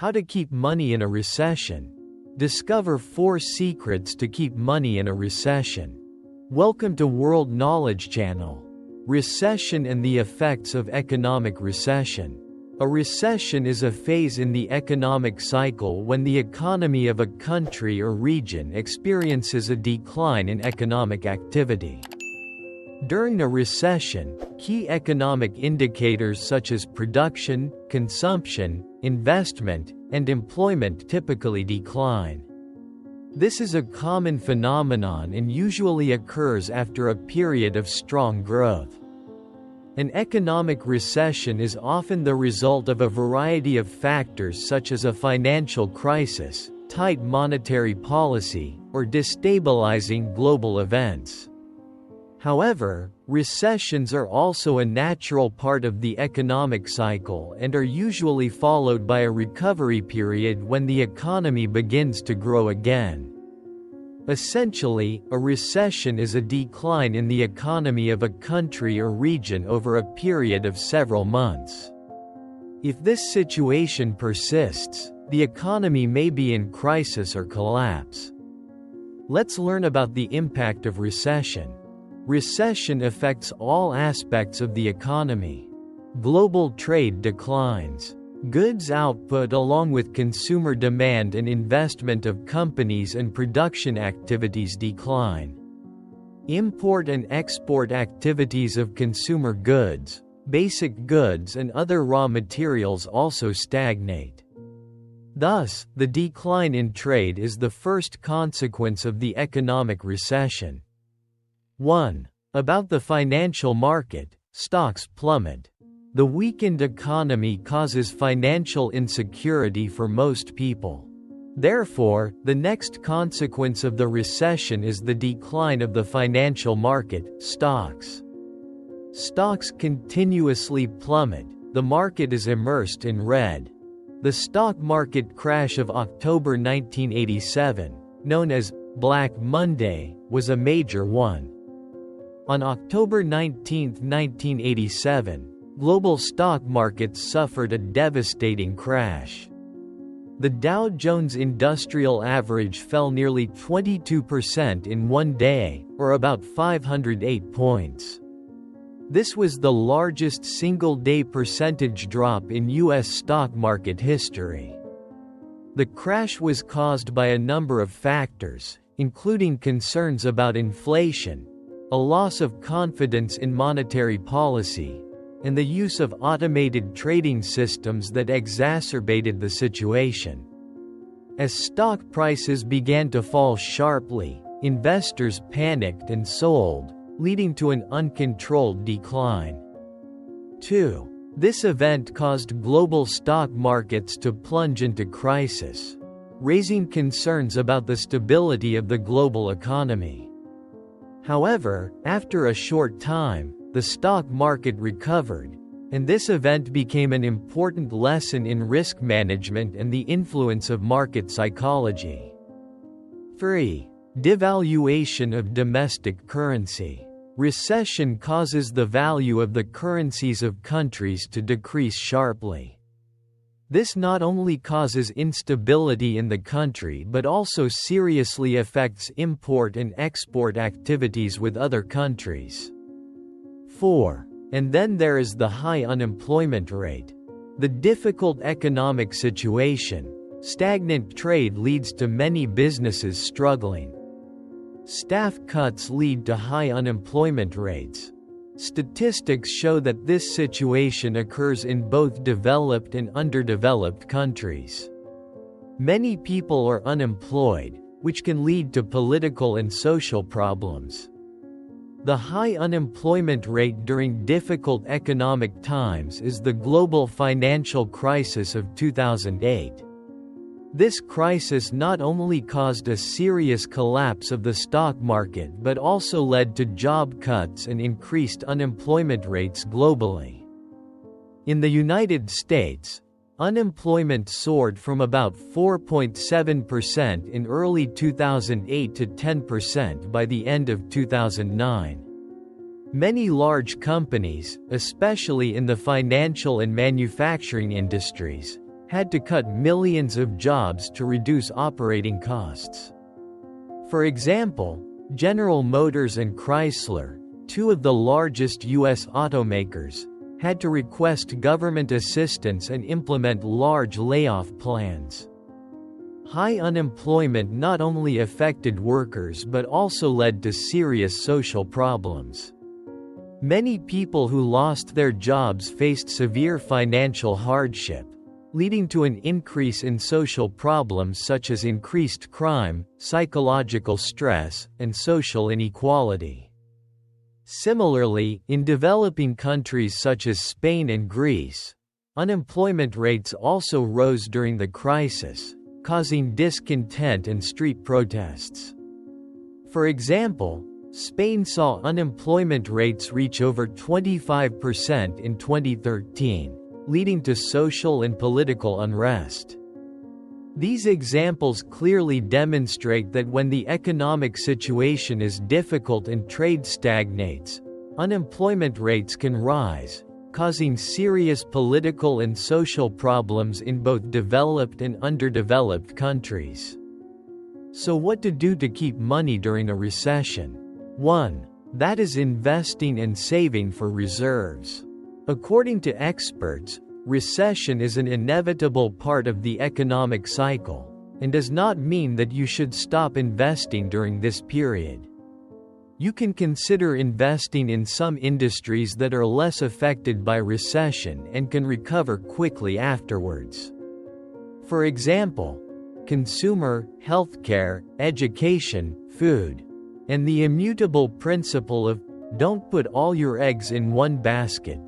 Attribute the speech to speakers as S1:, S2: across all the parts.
S1: How to keep money in a recession. Discover 4 secrets to keep money in a recession. Welcome to World Knowledge Channel. Recession and the effects of economic recession. A recession is a phase in the economic cycle when the economy of a country or region experiences a decline in economic activity. During a recession, key economic indicators such as production, consumption, investment, and employment typically decline. This is a common phenomenon and usually occurs after a period of strong growth. An economic recession is often the result of a variety of factors such as a financial crisis, tight monetary policy, or destabilizing global events. However, recessions are also a natural part of the economic cycle and are usually followed by a recovery period when the economy begins to grow again. Essentially, a recession is a decline in the economy of a country or region over a period of several months. If this situation persists, the economy may be in crisis or collapse. Let's learn about the impact of recession. Recession affects all aspects of the economy. Global trade declines. Goods output along with consumer demand and investment of companies and production activities decline. Import and export activities of consumer goods, basic goods and other raw materials also stagnate. Thus, the decline in trade is the first consequence of the economic recession. 1. About the financial market, stocks plummet. The weakened economy causes financial insecurity for most people. Therefore, the next consequence of the recession is the decline of the financial market, stocks. Stocks continuously plummet, the market is immersed in red. The stock market crash of October 1987, known as Black Monday, was a major one. On October 19, 1987, global stock markets suffered a devastating crash. The Dow Jones Industrial Average fell nearly 22% in one day, or about 508 points. This was the largest single-day percentage drop in U.S. stock market history. The crash was caused by a number of factors, including concerns about inflation, a loss of confidence in monetary policy, and the use of automated trading systems that exacerbated the situation. As stock prices began to fall sharply, investors panicked and sold, leading to an uncontrolled decline. 2. This event caused global stock markets to plunge into crisis, raising concerns about the stability of the global economy. However, after a short time, the stock market recovered, and this event became an important lesson in risk management and the influence of market psychology. 3. Devaluation of domestic currency. Recession causes the value of the currencies of countries to decrease sharply. This not only causes instability in the country but also seriously affects import and export activities with other countries. 4. And then there is the high unemployment rate. The difficult economic situation, stagnant trade leads to many businesses struggling. Staff cuts lead to high unemployment rates. Statistics show that this situation occurs in both developed and underdeveloped countries. Many people are unemployed, which can lead to political and social problems. The high unemployment rate during difficult economic times is the global financial crisis of 2008. This crisis not only caused a serious collapse of the stock market but also led to job cuts and increased unemployment rates globally. In the United States, unemployment soared from about 4.7% in early 2008 to 10% by the end of 2009. Many large companies, especially in the financial and manufacturing industries, had to cut millions of jobs to reduce operating costs. For example, General Motors and Chrysler, two of the largest U.S. automakers, had to request government assistance and implement large layoff plans. High unemployment not only affected workers but also led to serious social problems. Many people who lost their jobs faced severe financial hardship, leading to an increase in social problems such as increased crime, psychological stress, and social inequality. Similarly, in developing countries such as Spain and Greece, unemployment rates also rose during the crisis, causing discontent and street protests. For example, Spain saw unemployment rates reach over 25% in 2013, leading to social and political unrest. These examples clearly demonstrate that when the economic situation is difficult and trade stagnates, unemployment rates can rise, causing serious political and social problems in both developed and underdeveloped countries. So what to do to keep money during a recession? 1. That is investing and saving for reserves. According to experts, recession is an inevitable part of the economic cycle, and does not mean that you should stop investing during this period. You can consider investing in some industries that are less affected by recession and can recover quickly afterwards. For example, consumer, healthcare, education, food, and the immutable principle of "don't put all your eggs in one basket"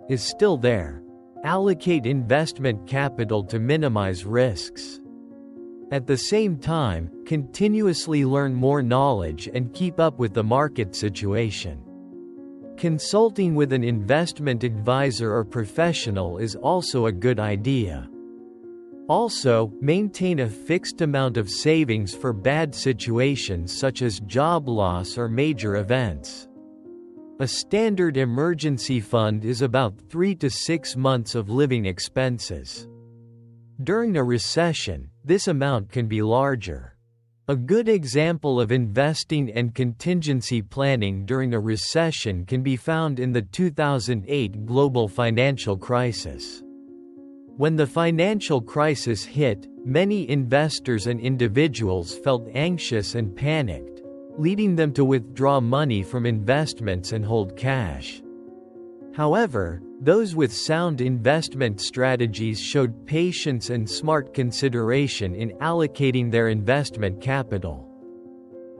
S1: is still there. Allocate investment capital to minimize risks. At the same time, continuously learn more knowledge and keep up with the market situation. Consulting with an investment advisor or professional is also a good idea. Also, maintain a fixed amount of savings for bad situations such as job loss or major events. A standard emergency fund is about 3 to 6 months of living expenses. During a recession, this amount can be larger. A good example of investing and contingency planning during a recession can be found in the 2008 global financial crisis. When the financial crisis hit, many investors and individuals felt anxious and panicked, leading them to withdraw money from investments and hold cash. However, those with sound investment strategies showed patience and smart consideration in allocating their investment capital.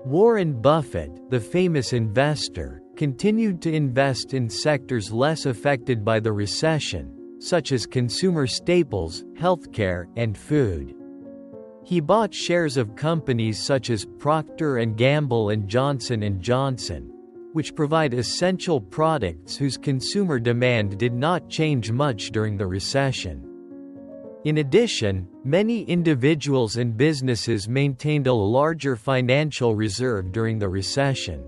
S1: Warren Buffett, the famous investor, continued to invest in sectors less affected by the recession, such as consumer staples, healthcare, and food. He bought shares of companies such as Procter & Gamble and Johnson & Johnson, which provide essential products whose consumer demand did not change much during the recession. In addition, many individuals and businesses maintained a larger financial reserve during the recession.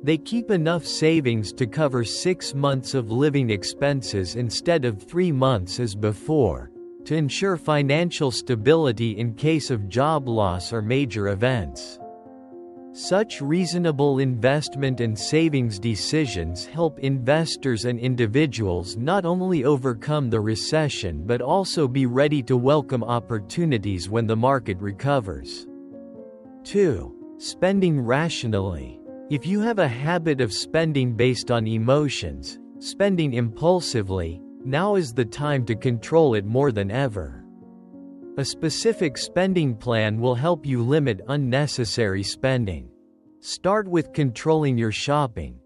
S1: They keep enough savings to cover 6 months of living expenses instead of 3 months as before, to ensure financial stability in case of job loss or major events. Such reasonable investment and savings decisions help investors and individuals not only overcome the recession but also be ready to welcome opportunities when the market recovers. 2. Spending rationally. If you have a habit of spending based on emotions, spending impulsively, now is the time to control it more than ever. A specific spending plan will help you limit unnecessary spending. Start with controlling your shopping.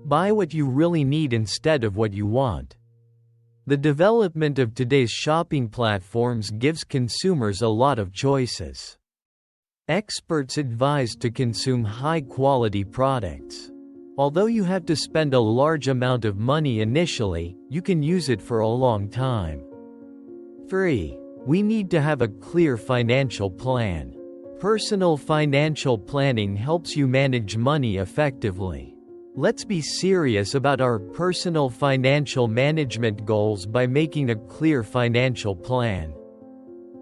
S1: Buy what you really need instead of what you want. The development of today's shopping platforms gives consumers a lot of choices. Experts advise to consume high-quality products. Although you have to spend a large amount of money initially, you can use it for a long time. 3. We need to have a clear financial plan. Personal financial planning helps you manage money effectively. Let's be serious about our personal financial management goals by making a clear financial plan.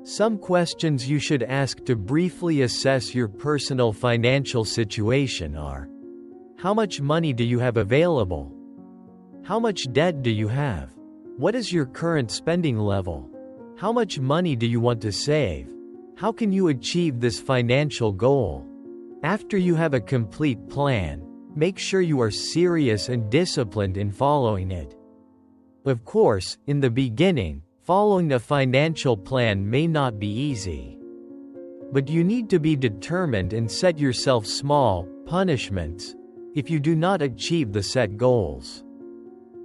S1: Some questions you should ask to briefly assess your personal financial situation are: how much money do you have available? How much debt do you have? What is your current spending level? How much money do you want to save? How can you achieve this financial goal? After you have a complete plan, make sure you are serious and disciplined in following it. Of course, in the beginning, following a financial plan may not be easy. But you need to be determined and set yourself small punishments if you do not achieve the set goals.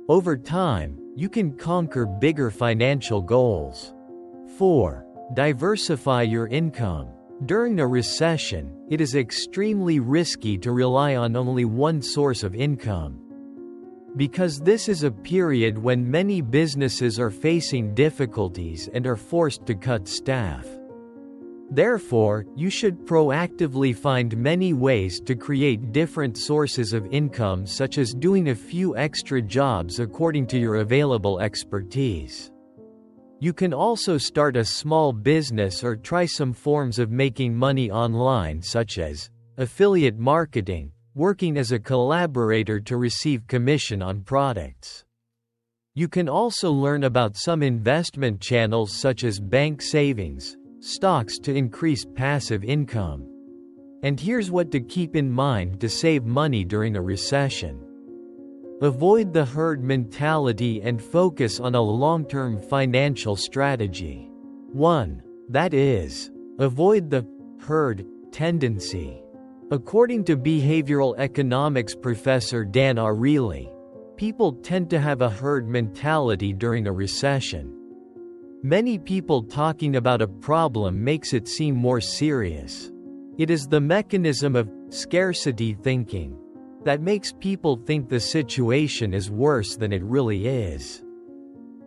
S1: Over time, you can conquer bigger financial goals. 4. Diversify your income. During a recession, it is extremely risky to rely on only one source of income. Because this is a period when many businesses are facing difficulties and are forced to cut staff. Therefore, you should proactively find many ways to create different sources of income, such as doing a few extra jobs according to your available expertise. You can also start a small business or try some forms of making money online, such as affiliate marketing, working as a collaborator to receive commission on products. You can also learn about some investment channels such as bank savings, stocks to increase passive income. And here's what to keep in mind to save money during a recession. Avoid the herd mentality and focus on a long-term financial strategy. 1. That is, avoid the herd tendency. According to behavioral economics professor Dan Ariely, people tend to have a herd mentality during a recession. Many people talking about a problem makes it seem more serious. It is the mechanism of scarcity thinking that makes people think the situation is worse than it really is.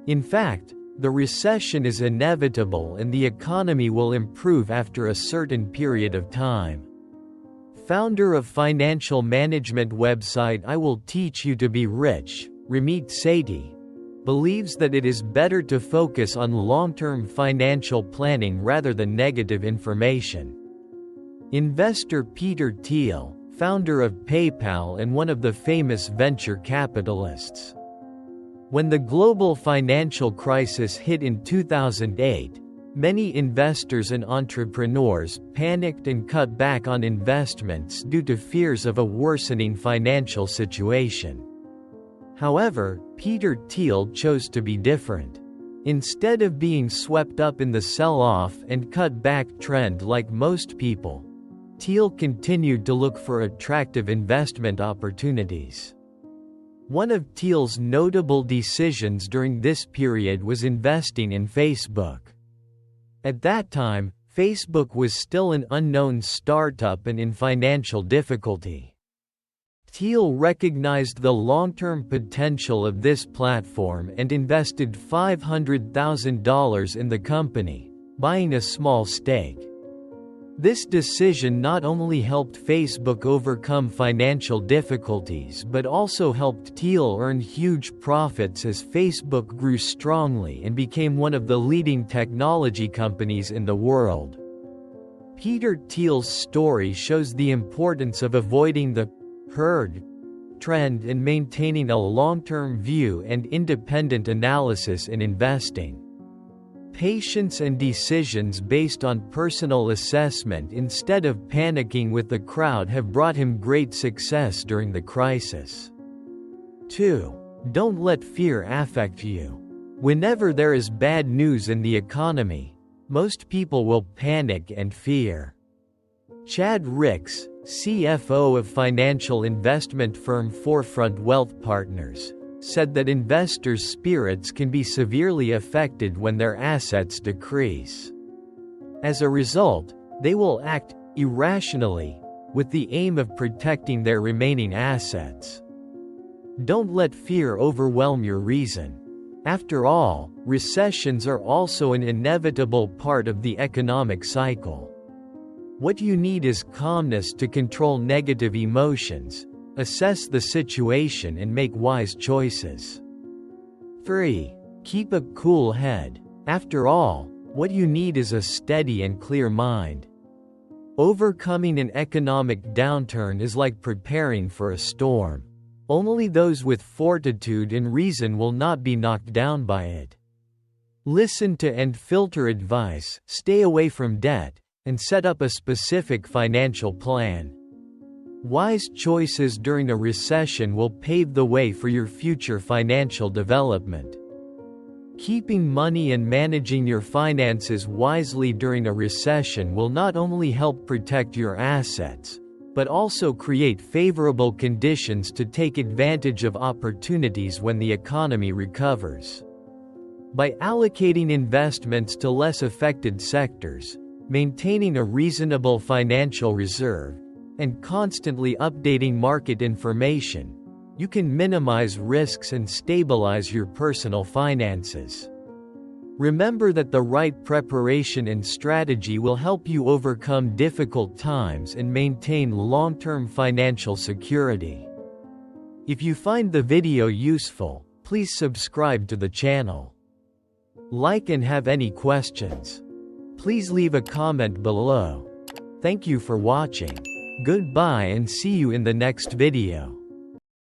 S1: In fact, the recession is inevitable and the economy will improve after a certain period of time. Founder of financial management website I Will Teach You to Be Rich, Ramit Sethi, believes that it is better to focus on long-term financial planning rather than negative information. Investor Peter Thiel, founder of PayPal and one of the famous venture capitalists. When the global financial crisis hit in 2008, many investors and entrepreneurs panicked and cut back on investments due to fears of a worsening financial situation. However, Peter Thiel chose to be different. Instead of being swept up in the sell-off and cut-back trend like most people, Thiel continued to look for attractive investment opportunities. One of Thiel's notable decisions during this period was investing in Facebook. At that time, Facebook was still an unknown startup and in financial difficulty. Thiel recognized the long-term potential of this platform and invested $500,000 in the company, buying a small stake. This decision not only helped Facebook overcome financial difficulties but also helped Thiel earn huge profits as Facebook grew strongly and became one of the leading technology companies in the world. Peter Thiel's story shows the importance of avoiding the herd trend and maintaining a long-term view and independent analysis in investing. Patience and decisions based on personal assessment instead of panicking with the crowd have brought him great success during the crisis. 2. Don't let fear affect you. Whenever there is bad news in the economy, most people will panic and fear. Chad Ricks, CFO of financial investment firm Forefront Wealth Partners, said that investors' spirits can be severely affected when their assets decrease. As a result, they will act irrationally, with the aim of protecting their remaining assets. Don't let fear overwhelm your reason. After all, recessions are also an inevitable part of the economic cycle. What you need is calmness to control negative emotions, assess the situation and make wise choices. 3. Keep a cool head. After all, What you need is a steady and clear mind. Overcoming an economic downturn is like preparing for a storm. Only those with fortitude and reason will not be knocked down by it. Listen to and filter advice, stay away from debt, and set up a specific financial plan. Wise choices during a recession will pave the way for your future financial development. Keeping money and managing your finances wisely during a recession will not only help protect your assets, but also create favorable conditions to take advantage of opportunities when the economy recovers. By allocating investments to less affected sectors, maintaining a reasonable financial reserve, and constantly updating market information, you can minimize risks and stabilize your personal finances. Remember that the right preparation and strategy will help you overcome difficult times and maintain long-term financial security. If you find the video useful, please subscribe to the channel. Like and have any questions, please leave a comment below. Thank you for watching. Goodbye and see you in the next video.